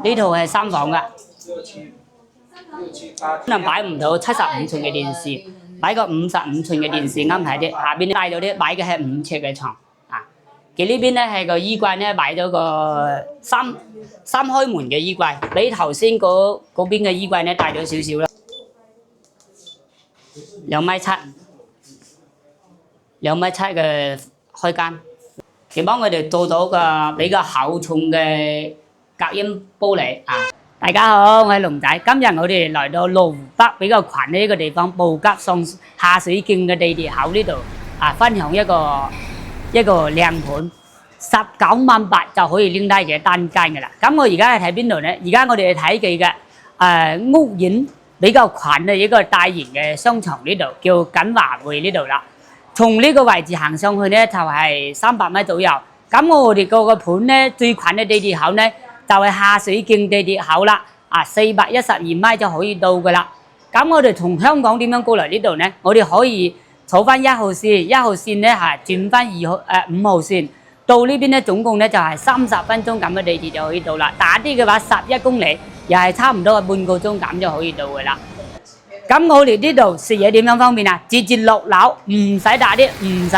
呢套係3房㗎，可能擺唔到75寸嘅電視，擺個55寸嘅電視啱睇啲。下邊帶到啲擺嘅係5尺嘅床啊。佢呢邊咧係個衣櫃咧，擺咗個三開門嘅衣櫃，比頭先嗰邊嘅衣櫃咧大咗少少啦。2.7米，2.7米嘅開間，佢幫我哋做到個比較厚重嘅隔音玻璃啊！大家好，我係龍仔，今日我哋嚟到羅湖北比較近呢一個地方，布吉送下水徑嘅地鐵口呢度啊，分享一個靚盤，19.8萬就可以拎低嘅單間嘅啦。咁我而家係睇邊度呢？而家我哋係睇佢嘅屋苑比較近嘅一個大型嘅商場呢度，叫錦華匯呢度啦。從呢個位置行上去呢，就係300米左右。咁我哋個盤呢，最近嘅地鐵口呢，就係下水徑地鐵口啦。啊，412米就可以到噶啦。咁我哋從香港點樣過嚟呢度呢？我哋可以坐翻1號線，1號線呢係轉翻5號線到呢邊呢，總共呢就係30分鐘咁嘅地鐵就可以到啦。打啲嘅話11公里，又係差唔多半個鐘咁就可以到噶啦。咁我哋呢度食嘢點樣方便啊？直接落樓，唔使打的，唔使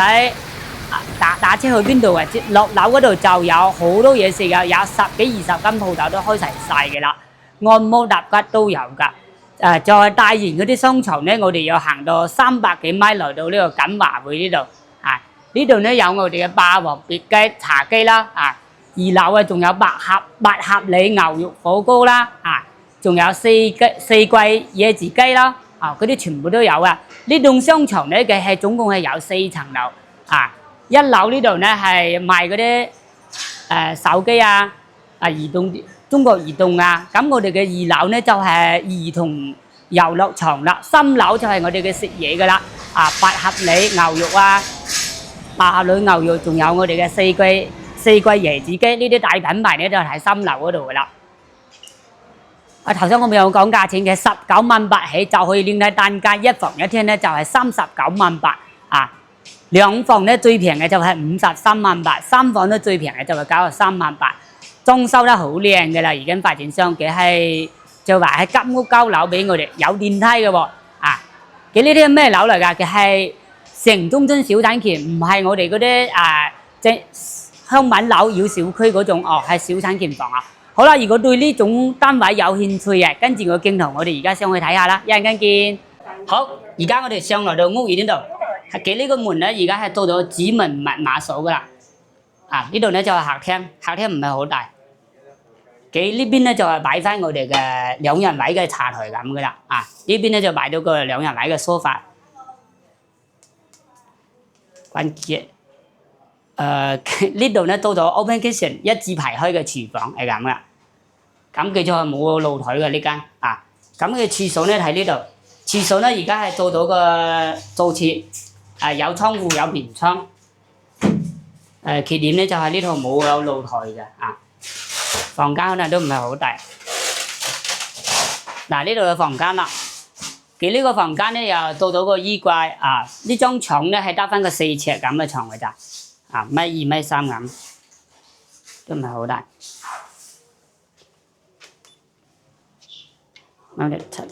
打車去邊度啊？落樓嗰度就有好多嘢食噶，有10幾20間鋪頭都開齊晒嘅啦，按摩搭骨都有噶。再大型嗰啲商場呢，我哋要行到300幾米來到呢個錦華匯呢度。啊，呢度呢有我哋嘅霸王別姬茶几啦，啊，2樓啊仲有八合里牛肉火鍋啦，啊。仲有四季椰子雞啦，啊，嗰啲全部都有啊！呢棟商場咧嘅係總共係有4層樓，啊，1樓呢度咧係賣嗰啲手機啊，中國移動啊，咁我哋嘅2樓咧就係兒童遊樂場啦，3樓就係我哋嘅食嘢噶啦，啊，八合里牛肉啊，仲有我哋嘅四季椰子雞呢啲大品牌咧就係3樓嗰度噶啦。頭先我咪有講價錢嘅19.8萬起就可以拎低單間，1房1廳咧就係39.8萬啊，2房咧最平嘅就係53.8萬，3房咧最平嘅就係93.8萬，裝修得好靚嘅啦，已經發展商嘅係就話係急屋交樓俾我哋，有電梯嘅喎啊！佢呢啲係咩樓嚟㗎？佢係城中村小產權，唔係我哋嗰啲即係鄉民樓要小區嗰種哦，係小產權房啊！好啦，如果對呢種單位有興趣嘅，跟住個鏡頭，我哋而家上去睇下啦，一陣間見。好，而家我哋上來到屋苑呢度，佢呢個門咧，而家係做咗指紋密碼鎖噶啦。啊，呢度咧就係客廳，客廳唔係好大。佢呢邊咧就係擺翻我哋嘅2人位嘅茶台咁噶啦。啊，呢邊咧就擺到個2人位嘅梳化。關鍵。呢度咧到咗 open kitchen 一字排開嘅廚房係咁噶，咁佢就係冇露台嘅呢間啊。咁嘅廁所咧喺呢度，廁所咧而家係做到個做廁，有窗戶有棉窗。缺點咧就係呢度冇有露台嘅啊，房間可能都唔係好大。嗱，呢度嘅房間啦，佢呢個房間咧又做到個衣櫃啊，呢張床咧係得翻個4尺咁嘅床嘅咋。啊，1.2米1.3米咁，都唔係好大。我哋測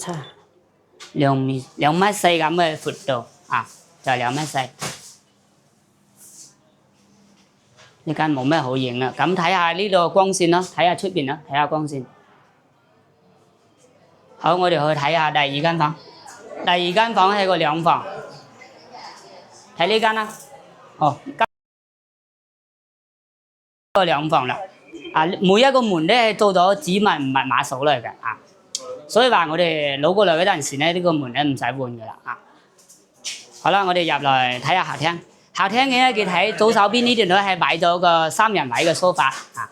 2.4米咁嘅闊度，啊，就2.4米。呢間冇咩好影啊，咁睇下呢度光線咯，睇下出邊咯，睇下光線。好，我哋去睇下第2間房。第2間房係個2房，睇呢間啦。哦。2房啦，啊，每一個門咧做咗指紋密碼鎖嚟嘅啊，所以話我哋攞過嚟嗰陣時咧，呢個門咧唔使換嘅啦啊。好啦，我哋入嚟睇下客廳，客廳嘅咧，佢睇左手邊呢段咧係擺咗個3人位嘅梳化啊，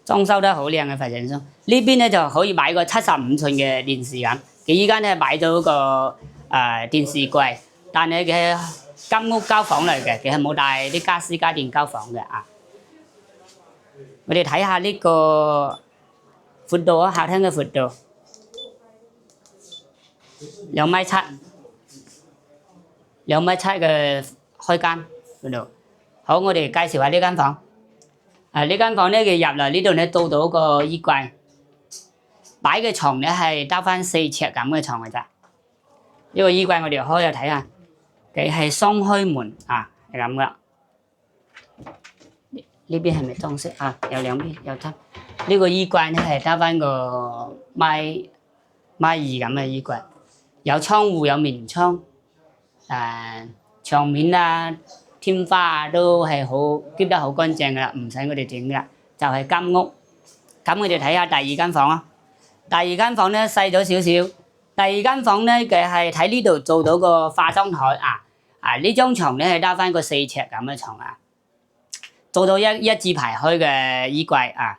裝修得好靚嘅發展商。呢邊咧就可以擺個75寸嘅電視咁，佢依家咧擺咗個電視櫃，但係佢金屋交房嚟嘅，佢係冇帶啲家私家電交房嘅啊。我哋睇下呢個闊度啊，客廳嘅闊度2.7米，2.7米嘅開間闊度。好，我哋介紹下呢間房。呢間房咧，佢入嚟呢度咧到到個衣櫃，擺嘅床咧係得翻4尺咁嘅床嘅咋。呢個衣櫃我哋開咗睇下，佢係雙開門啊，係咁噶。呢邊係咪裝飾啊？有兩邊有得。呢個衣櫃咧係得翻個米二咁嘅衣櫃，有窗戶有棉窗，牆面啊、天花啊都係好貼得好乾淨噶啦，唔使我哋整噶，就係間屋。咁我哋睇下第二間房啊。第二間房咧細咗少少。第二間房咧佢係喺呢度做到個化妝台啊，呢張床咧係得翻個4尺咁嘅床啊，做到一字排開嘅衣櫃啊。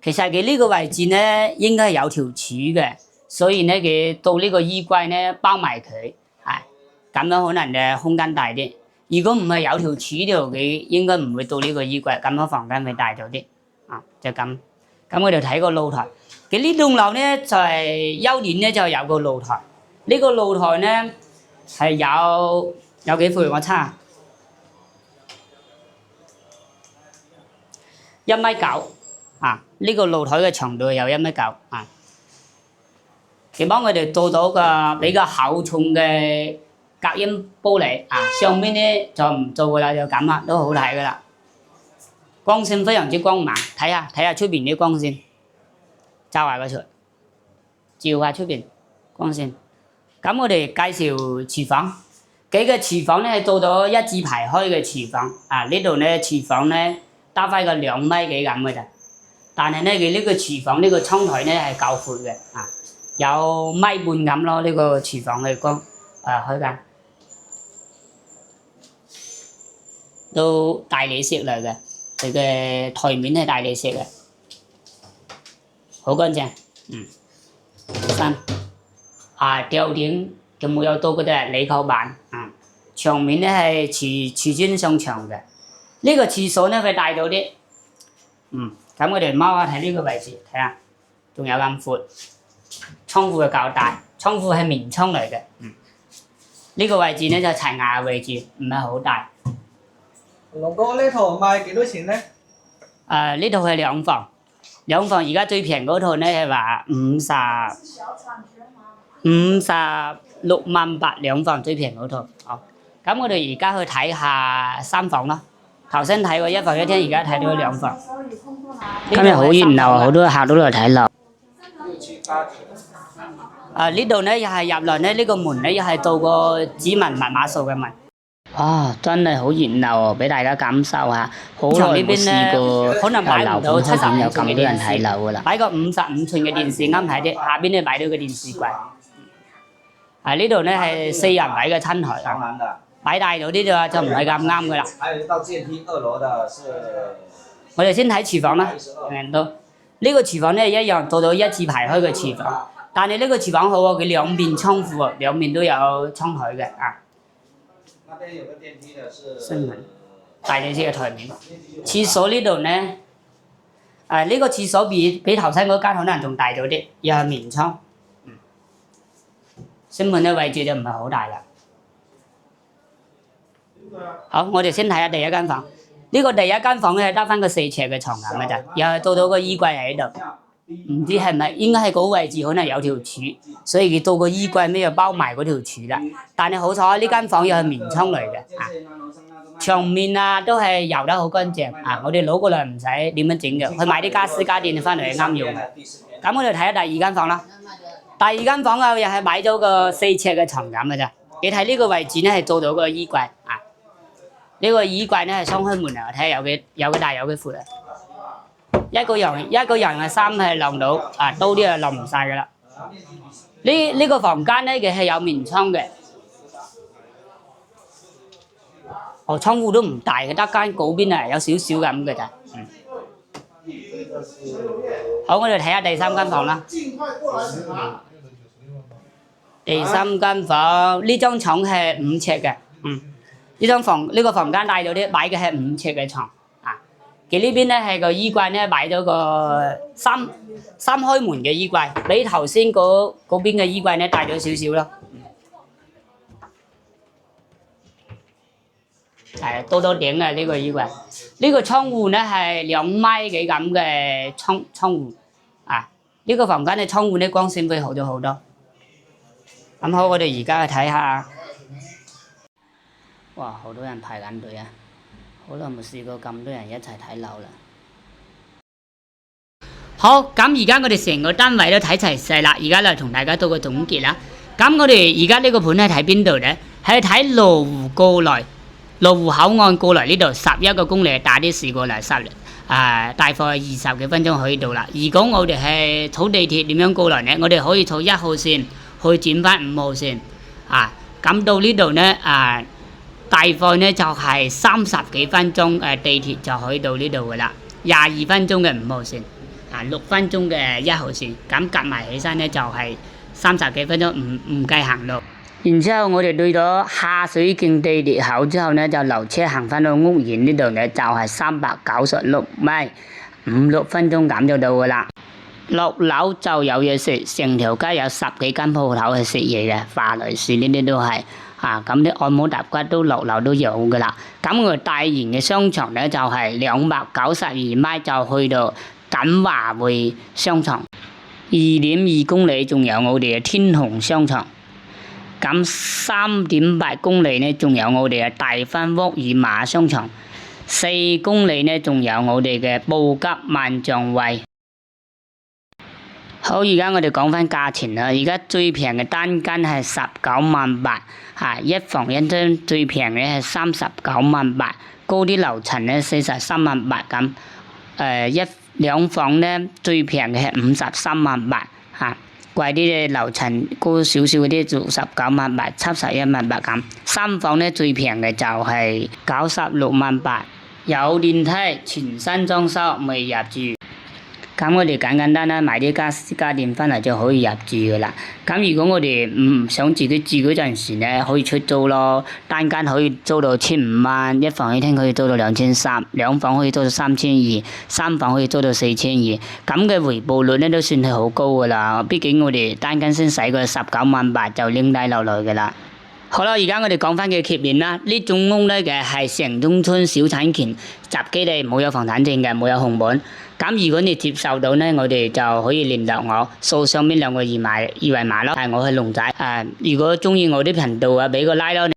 其實佢呢個位置咧應該係有條柱嘅，所以咧佢到呢個衣櫃咧包埋佢，咁樣可能嘅空間大啲。如果唔係有條柱條，佢應該唔會到呢個衣櫃，咁樣房間會大咗啲啊。就咁。咁我哋睇個露台，佢呢棟樓咧就係優點咧就有個露台。呢個露台咧係有幾闊？我測下1.9米啊！呢個露台嘅長度有1.9米啊。佢幫我哋做到個比較厚重嘅隔音玻璃啊，上面咧就唔做噶啦，就咁啦，都好睇噶啦。光線非常之光猛，睇下出邊啲光線，照下個出，照下出邊光線。咁我哋介紹廚房，佢嘅廚房咧係做咗一字排開嘅廚房啊。呢度咧廚房咧得翻個2.幾米咁嘅咋，但係咧佢呢個廚房呢個窗台咧係夠闊嘅啊，有1.5米咁咯。呢個廚房嘅光開間都大理石嚟嘅。佢嘅台面係大理石嘅，好乾淨。吊頂就冇有到嗰隻理扣板啊。牆面咧係瓷磚上牆嘅。呢個廁所咧會大到啲。咁我哋踎下睇呢個位置，睇下仲有咁闊。窗戶係較大，窗戶係棉窗嚟嘅。呢個位置咧就柴牙嘅位置，唔係好大。龍哥呢套賣幾多錢咧？呢套係兩房而家最平嗰套咧係話56.8萬兩房最平嗰套。好，咁我哋而家去睇下3房啦。頭先睇過1房1廳，而家睇到2房。今日好熱鬧啊，好多客都嚟睇樓。呢度咧又係入嚟咧，呢個門咧又係做個指紋密碼數嘅門。哇！真係好熱鬧喎，俾大家感受下。好耐冇試過可能擺唔到70有咁多人睇樓噶啦。擺個55寸嘅電視啱睇啲，下邊咧擺到個電視櫃。呢度咧係4人位嘅餐台啊，擺大咗啲就唔係咁啱噶啦。我哋先睇廚房啦，呢個廚房咧一樣做到一字排開嘅廚房，但係呢個廚房好喎，佢兩邊窗戶喎，兩邊都有窗台嘅啊。新聞大理石嘅台面，廁所呢度咧，呢個廁所比頭先嗰間可能仲大咗啲，又係棉窗。新聞嘅位置就唔係好大啦。好，我哋先睇下第一間房。呢個第一間房咧得翻個4尺嘅床咁嘅咋，又係做到個衣櫃喺度。唔知係咪應該係嗰個位置可能有條柱，所以佢到個衣櫃尾又包埋嗰條柱啦。但係好彩呢間房又係棉窗嚟嘅，牆面啊都係油得好乾淨啊！我哋攞過嚟唔使點樣整嘅，去買啲家私家電翻嚟係啱用嘅。咁我哋睇下第二間房啦。第二間房啊又係買咗個4尺嘅床咁嘅咋。你睇呢個位置咧係做到個衣櫃啊。呢個衣櫃咧係雙開門嚟，我睇下有幾大有幾闊啊！一個人嘅衫係晾到多啲就晾唔晒噶啦。呢個房間咧佢係有棉窗嘅，窗戶都唔大嘅，得間嗰邊有少少咁嘅咋。好，我哋睇下第3間房啦。第3間房呢張床係5尺嘅，呢個房間大咗啲，擺嘅係5尺嘅床。佢呢邊咧係個衣櫃咧擺咗個三開門嘅衣櫃，比頭先嗰邊嘅衣櫃咧大咗少少咯。係多點嘅呢個衣櫃。呢個窗戶咧係2米幾咁嘅窗戶啊！呢個房間嘅窗戶咧光線會好咗好多。咁好，我哋而家去睇下。哇！好多人排緊隊啊！好耐冇試過咁多人一齊睇樓啦。好，咁而家我哋成個單位都睇齊晒啦，而家就同大家做個總結啦。咁我哋而家呢個盤係睇邊度咧？係睇羅湖過來，羅湖口岸過來呢度11個公里，打的士過嚟大概20幾分鐘可以到啦。如果我哋係坐地鐵點樣過來呢？我哋可以坐1號線去轉翻5號線咁到呢度呢大概呢就係30幾分鐘地鐵就可以到呢度噶啦，22分鐘嘅5號線6分鐘嘅1號線，咁夾埋起身呢就係30幾分鐘，唔計行路。然之後我哋到咗下水徑地鐵口之後呢，就留車行翻到屋苑呢度呢，就係396米，5-6分鐘咁就到噶啦。落樓就有嘢食，成條街有10幾間鋪頭去食嘢嘅，華萊士呢啲都係咁啲按摩揼骨都落樓都有噶啦。咁我大型嘅商場呢，就係292米就去到錦華匯商場，2.2公里仲有我哋嘅天虹商場。咁3.8公里呢，仲有我哋嘅大芬沃爾瑪商場，4公里呢，仲有我哋嘅布吉萬象匯。好，而家我哋講翻價錢啦。而家最平嘅單間係19萬8，一房一廳最平嘅係39萬8，高啲樓層呢43萬8咁。兩房呢最平嘅係53萬8貴啲嘅樓層高少少嗰啲就19萬8、71萬8咁。3房呢最平嘅就係96萬8，有電梯，全新裝修，未入住。咁我哋簡單買啲家電翻嚟就可以入住噶啦。咁如果我哋唔想自己住嗰陣時呢，可以出租咯。單間可以租到1500蚊，一房一廳可以租到2300，兩房可以租到3200，三房可以租到4200。咁嘅回報率呢都算係好高噶啦。畢竟我哋單間先使個19萬8就拎低落嚟噶啦。好啦，而家我哋講翻嘅揭面啦。呢種屋呢嘅係城中村小產權，集基地冇有房產證嘅，冇有紅本。咁如果你接受到呢，我哋就可以聯絡我，掃上面2個二維碼咯。係我係龍仔。如果中意我啲頻道俾個 like 咯。